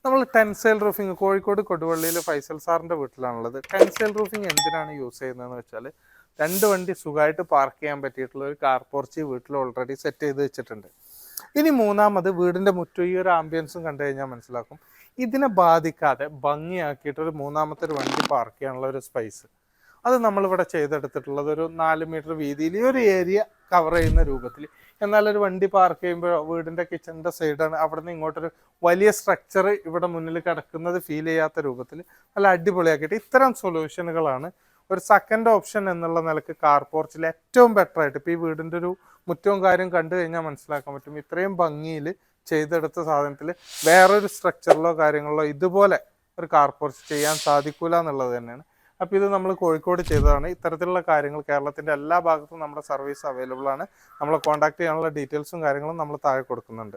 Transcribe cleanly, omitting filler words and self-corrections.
നമ്മൾ tensile roofing Kozhikode കൊടുവള്ളിയിൽ Faisal സാറിൻ്റെ വീട്ടിലാണുള്ളത്. Tensile roofing എന്തിനാണ് യൂസ് ചെയ്യുന്നതെന്ന് വെച്ചാൽ, രണ്ട് വണ്ടി സുഖമായിട്ട് പാർക്ക് ചെയ്യാൻ പറ്റിയിട്ടുള്ള ഒരു കാർ പോർച്ച് വീട്ടിൽ ഓൾറെഡി സെറ്റ് ചെയ്ത് വെച്ചിട്ടുണ്ട്. ഇനി മൂന്നാമത്, വീടിൻ്റെ മുറ്റം ഈ ഒരു ആംബിയൻസും കണ്ടു കഴിഞ്ഞാൽ മനസ്സിലാക്കും, ഇതിനെ ബാധിക്കാതെ ഭംഗിയാക്കിയിട്ടൊരു മൂന്നാമത്തെ ഒരു വണ്ടി പാർക്ക് ചെയ്യാനുള്ള ഒരു സ്പേസ് അത് നമ്മളിവിടെ ചെയ്തെടുത്തിട്ടുള്ളത് ഒരു 4 മീറ്റർ വീതിയിൽ ഈ ഒരു ഏരിയ കവർ ചെയ്യുന്ന രൂപത്തിൽ. എന്നാൽ ഒരു വണ്ടി പാർക്ക് ചെയ്യുമ്പോൾ വീടിൻ്റെ കിച്ചണിൻ്റെ സൈഡാണ്, അവിടെ നിന്ന് ഇങ്ങോട്ടൊരു വലിയ സ്ട്രക്ചർ ഇവിടെ മുന്നിൽ കിടക്കുന്നത് ഫീൽ ചെയ്യാത്ത രൂപത്തിൽ നല്ല അടിപൊളിയാക്കിയിട്ട് ഇത്തരം സൊല്യൂഷനുകളാണ് ഒരു സെക്കൻഡ് ഓപ്ഷൻ എന്നുള്ള നിലക്ക് കാർ പോർച്ചിൽ ഏറ്റവും ബെറ്റർ ആയിട്ട്. ഇപ്പോൾ ഈ വീടിൻ്റെ ഒരു മുറ്റവും കാര്യം കണ്ടു കഴിഞ്ഞാൽ മനസ്സിലാക്കാൻ പറ്റും, ഇത്രയും ഭംഗിയിൽ ചെയ്തെടുത്ത സാധനത്തിൽ വേറൊരു സ്ട്രക്ചറിലോ കാര്യങ്ങളിലോ ഇതുപോലെ ഒരു കാർ പോർച്ച് ചെയ്യാൻ സാധിക്കൂല എന്നുള്ളത് തന്നെയാണ്. അപ്പോൾ ഇത് നമ്മൾ കോഴിക്കോട് ചെയ്തതാണ്. ഇത്തരത്തിലുള്ള കാര്യങ്ങൾ കേരളത്തിൻ്റെ എല്ലാ ഭാഗത്തും നമ്മുടെ സർവീസ് അവൈലബിൾ ആണ്. നമ്മളെ കോൺടാക്ട് ചെയ്യാനുള്ള ഡീറ്റെയിൽസും കാര്യങ്ങളും നമ്മൾ താഴെ കൊടുക്കുന്നുണ്ട്.